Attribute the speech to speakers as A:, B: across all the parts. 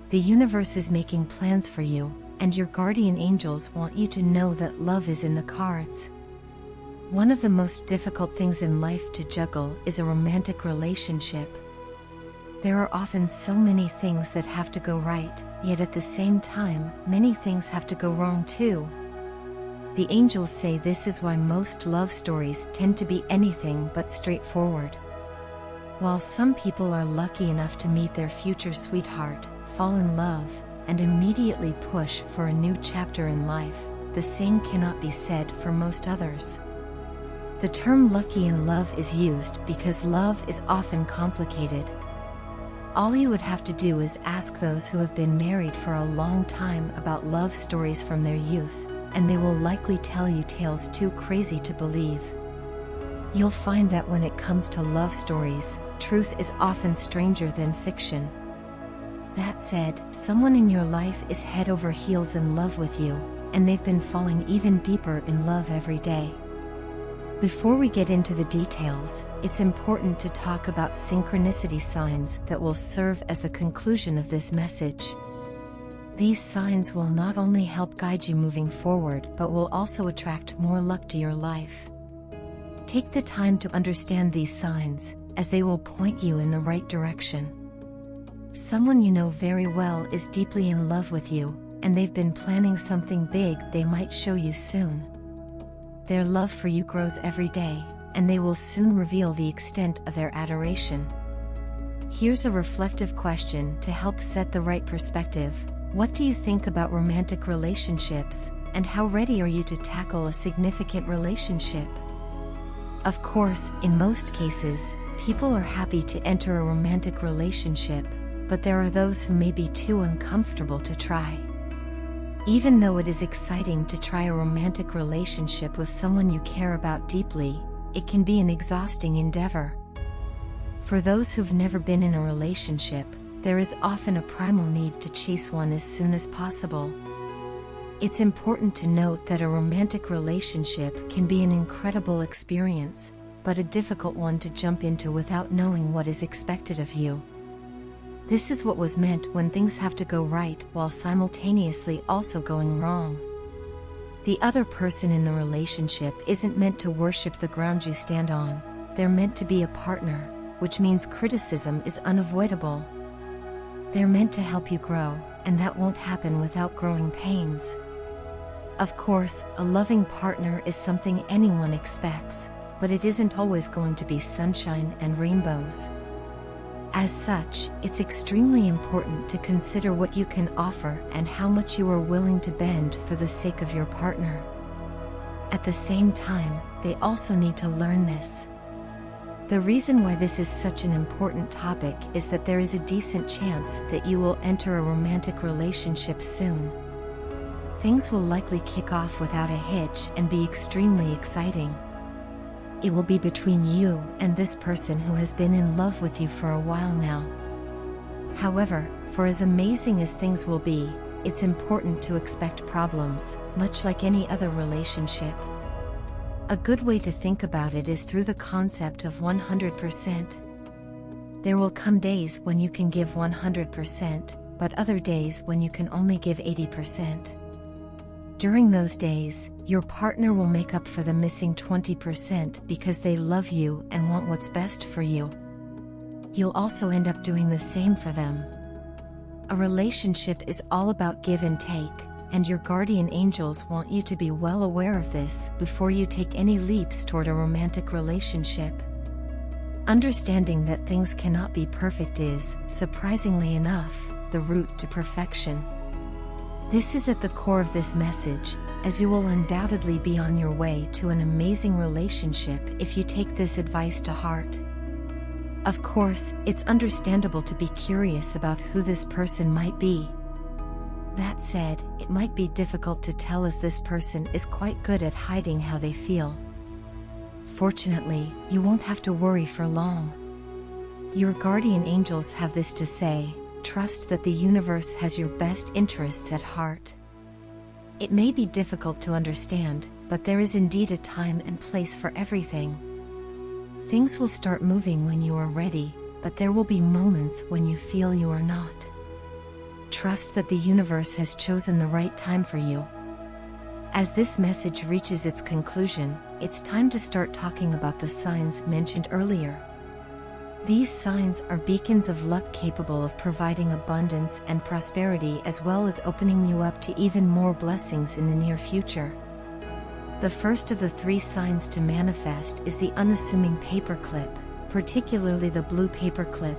A: The universe is making plans for you, and your guardian angels want you to know that love is in the cards. One of the most difficult things in life to juggle is a romantic relationship. There are often so many things that have to go right, yet at the same time, many things have to go wrong too. The angels say this is why most love stories tend to be anything but straightforward. While some people are lucky enough to meet their future sweetheart, fall in love, and immediately push for a new chapter in life, the same cannot be said for most others. The term lucky in love is used because love is often complicated. All you would have to do is ask those who have been married for a long time about love stories from their youth, and they will likely tell you tales too crazy to believe. You'll find that when it comes to love stories, truth is often stranger than fiction. That said, someone in your life is head over heels in love with you, and they've been falling even deeper in love every day. Before we get into the details, it's important to talk about synchronicity signs that will serve as the conclusion of this message. These signs will not only help guide you moving forward but will also attract more luck to your life. Take the time to understand these signs, as they will point you in the right direction. Someone you know very well is deeply in love with you, and they've been planning something big they might show you soon. Their love for you grows every day, and they will soon reveal the extent of their adoration. Here's a reflective question to help set the right perspective. What do you think about romantic relationships, and how ready are you to tackle a significant relationship? Of course, in most cases, people are happy to enter a romantic relationship, but there are those who may be too uncomfortable to try. Even though it is exciting to try a romantic relationship with someone you care about deeply, it can be an exhausting endeavor. For those who've never been in a relationship, there is often a primal need to chase one as soon as possible. It's important to note that a romantic relationship can be an incredible experience, but a difficult one to jump into without knowing what is expected of you. This is what was meant when things have to go right while simultaneously also going wrong. The other person in the relationship isn't meant to worship the ground you stand on. They're meant to be a partner, which means criticism is unavoidable. They're meant to help you grow, and that won't happen without growing pains. Of course, a loving partner is something anyone expects, but it isn't always going to be sunshine and rainbows. As such, it's extremely important to consider what you can offer and how much you are willing to bend for the sake of your partner. At the same time, they also need to learn this. The reason why this is such an important topic is that there is a decent chance that you will enter a romantic relationship soon. Things will likely kick off without a hitch and be extremely exciting. It will be between you and this person who has been in love with you for a while now. However, for as amazing as things will be, it's important to expect problems, much like any other relationship. A good way to think about it is through the concept of 100%. There will come days when you can give 100%, but other days when you can only give 80%. During those days, your partner will make up for the missing 20% because they love you and want what's best for you. You'll also end up doing the same for them. A relationship is all about give and take, and your guardian angels want you to be well aware of this before you take any leaps toward a romantic relationship. Understanding that things cannot be perfect is, surprisingly enough, the route to perfection. This is at the core of this message, as you will undoubtedly be on your way to an amazing relationship if you take this advice to heart. Of course, it's understandable to be curious about who this person might be. That said, it might be difficult to tell as this person is quite good at hiding how they feel. Fortunately, you won't have to worry for long. Your guardian angels have this to say: trust that the universe has your best interests at heart. It may be difficult to understand, but there is indeed a time and place for everything. Things will start moving when you are ready, but there will be moments when you feel you are not. trust that the universe has chosen the right time for you. As this message reaches its conclusion, it's time to start talking about the signs mentioned earlier. These signs are beacons of luck capable of providing abundance and prosperity, as well as opening you up to even more blessings in the near future. The first of the 3 signs to manifest is the unassuming paperclip, particularly the blue paperclip.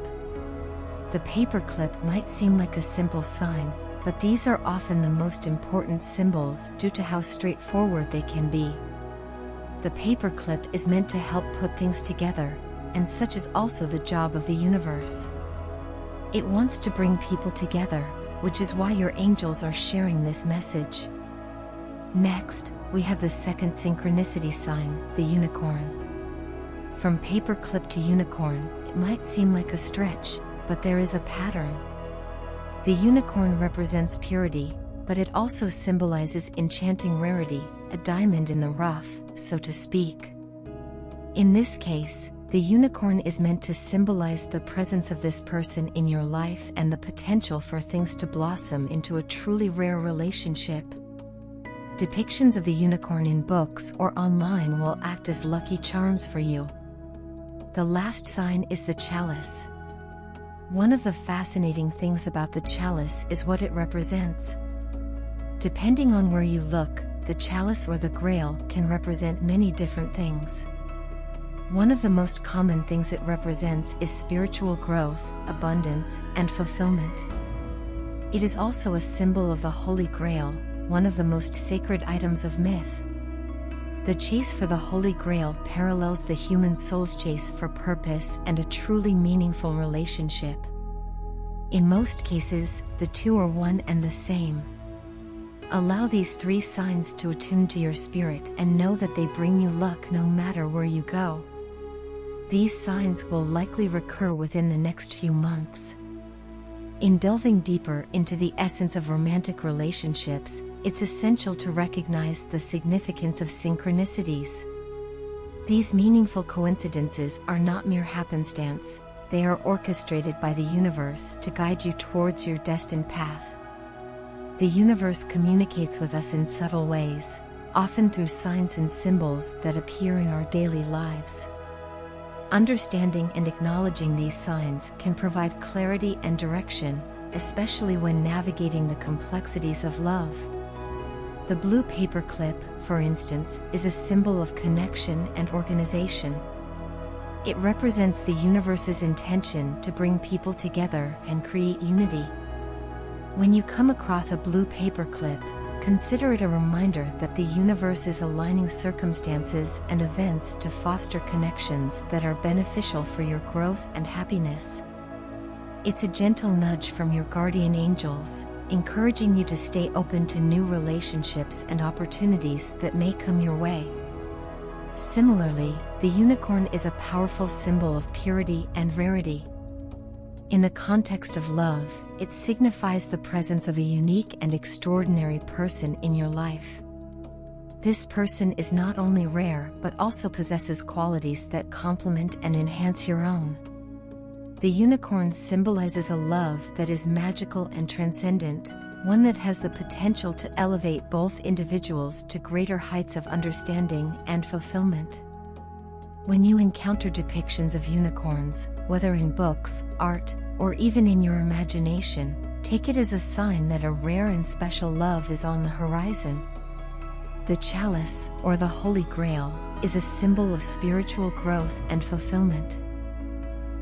A: The paperclip might seem like a simple sign, but these are often the most important symbols due to how straightforward they can be. The paperclip is meant to help put things together, and such is also the job of the universe. It wants to bring people together, which is why your angels are sharing this message. Next, we have the second synchronicity sign, the unicorn. From paperclip to unicorn, it might seem like a stretch, but there is a pattern. The unicorn represents purity, but it also symbolizes enchanting rarity, a diamond in the rough, so to speak. In this case, the unicorn is meant to symbolize the presence of this person in your life and the potential for things to blossom into a truly rare relationship. Depictions of the unicorn in books or online will act as lucky charms for you. The last sign is the chalice. One of the fascinating things about the chalice is what it represents. Depending on where you look, the chalice or the grail can represent many different things. One of the most common things it represents is spiritual growth, abundance, and fulfillment. It is also a symbol of the Holy Grail, one of the most sacred items of myth. The chase for the Holy Grail parallels the human soul's chase for purpose and a truly meaningful relationship. In most cases, the two are one and the same. Allow these 3 signs to attune to your spirit and know that they bring you luck no matter where you go. These signs will likely recur within the next few months. In delving deeper into the essence of romantic relationships, it's essential to recognize the significance of synchronicities. These meaningful coincidences are not mere happenstance, they are orchestrated by the universe to guide you towards your destined path. The universe communicates with us in subtle ways, often through signs and symbols that appear in our daily lives. Understanding and acknowledging these signs can provide clarity and direction, especially when navigating the complexities of love. The blue paperclip, for instance, is a symbol of connection and organization. It represents the universe's intention to bring people together and create unity. When you come across a blue paperclip, consider it a reminder that the universe is aligning circumstances and events to foster connections that are beneficial for your growth and happiness. It's a gentle nudge from your guardian angels, encouraging you to stay open to new relationships and opportunities that may come your way. Similarly, the unicorn is a powerful symbol of purity and rarity. In the context of love, it signifies the presence of a unique and extraordinary person in your life. This person is not only rare but also possesses qualities that complement and enhance your own. The unicorn symbolizes a love that is magical and transcendent, one that has the potential to elevate both individuals to greater heights of understanding and fulfillment. When you encounter depictions of unicorns, whether in books, art, or even in your imagination, take it as a sign that a rare and special love is on the horizon. The chalice, or the Holy Grail, is a symbol of spiritual growth and fulfillment.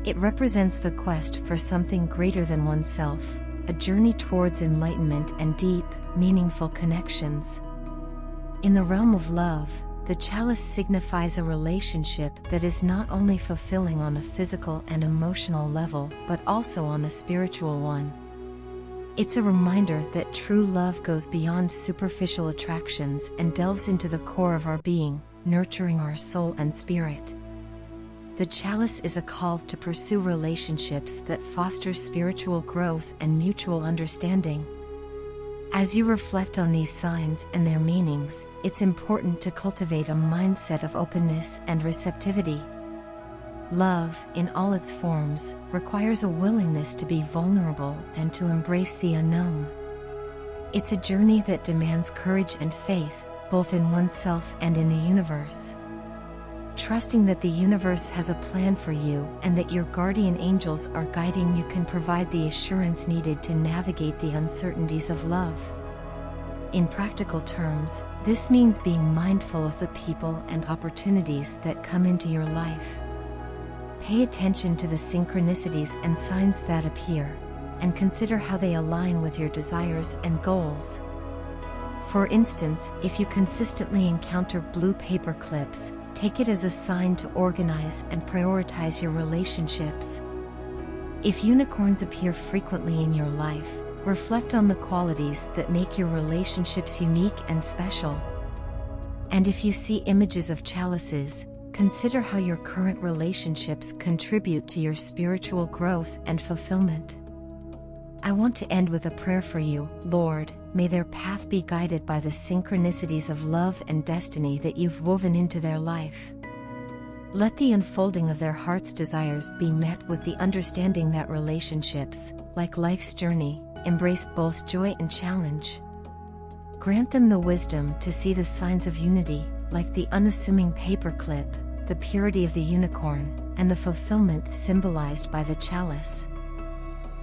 A: It represents the quest for something greater than oneself, a journey towards enlightenment and deep, meaningful connections. In the realm of love, the chalice signifies a relationship that is not only fulfilling on a physical and emotional level but also on a spiritual one. It's a reminder that true love goes beyond superficial attractions and delves into the core of our being, nurturing our soul and spirit. The chalice is a call to pursue relationships that foster spiritual growth and mutual understanding. As you reflect on these signs and their meanings, it's important to cultivate a mindset of openness and receptivity. Love, in all its forms, requires a willingness to be vulnerable and to embrace the unknown. It's a journey that demands courage and faith, both in oneself and in the universe. Trusting that the universe has a plan for you and that your guardian angels are guiding you can provide the assurance needed to navigate the uncertainties of love. In practical terms, this means being mindful of the people and opportunities that come into your life. Pay attention to the synchronicities and signs that appear, and consider how they align with your desires and goals. For instance, if you consistently encounter blue paper clips, take it as a sign to organize and prioritize your relationships. If unicorns appear frequently in your life, reflect on the qualities that make your relationships unique and special. And if you see images of chalices, consider how your current relationships contribute to your spiritual growth and fulfillment. I want to end with a prayer for you. Lord, may their path be guided by the synchronicities of love and destiny that you've woven into their life. Let the unfolding of their heart's desires be met with the understanding that relationships, like life's journey, embrace both joy and challenge. Grant them the wisdom to see the signs of unity, like the unassuming paperclip, the purity of the unicorn, and the fulfillment symbolized by the chalice.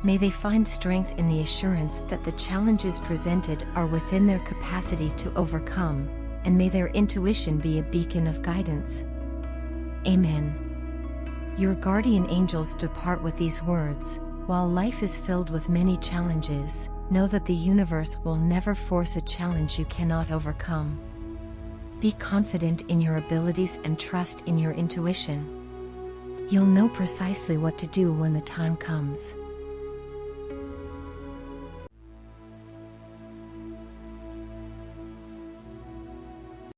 A: May they find strength in the assurance that the challenges presented are within their capacity to overcome, and may their intuition be a beacon of guidance. Amen. Your guardian angels depart with these words: while life is filled with many challenges, know that the universe will never force a challenge you cannot overcome. Be confident in your abilities and trust in your intuition. You'll know precisely what to do when the time comes.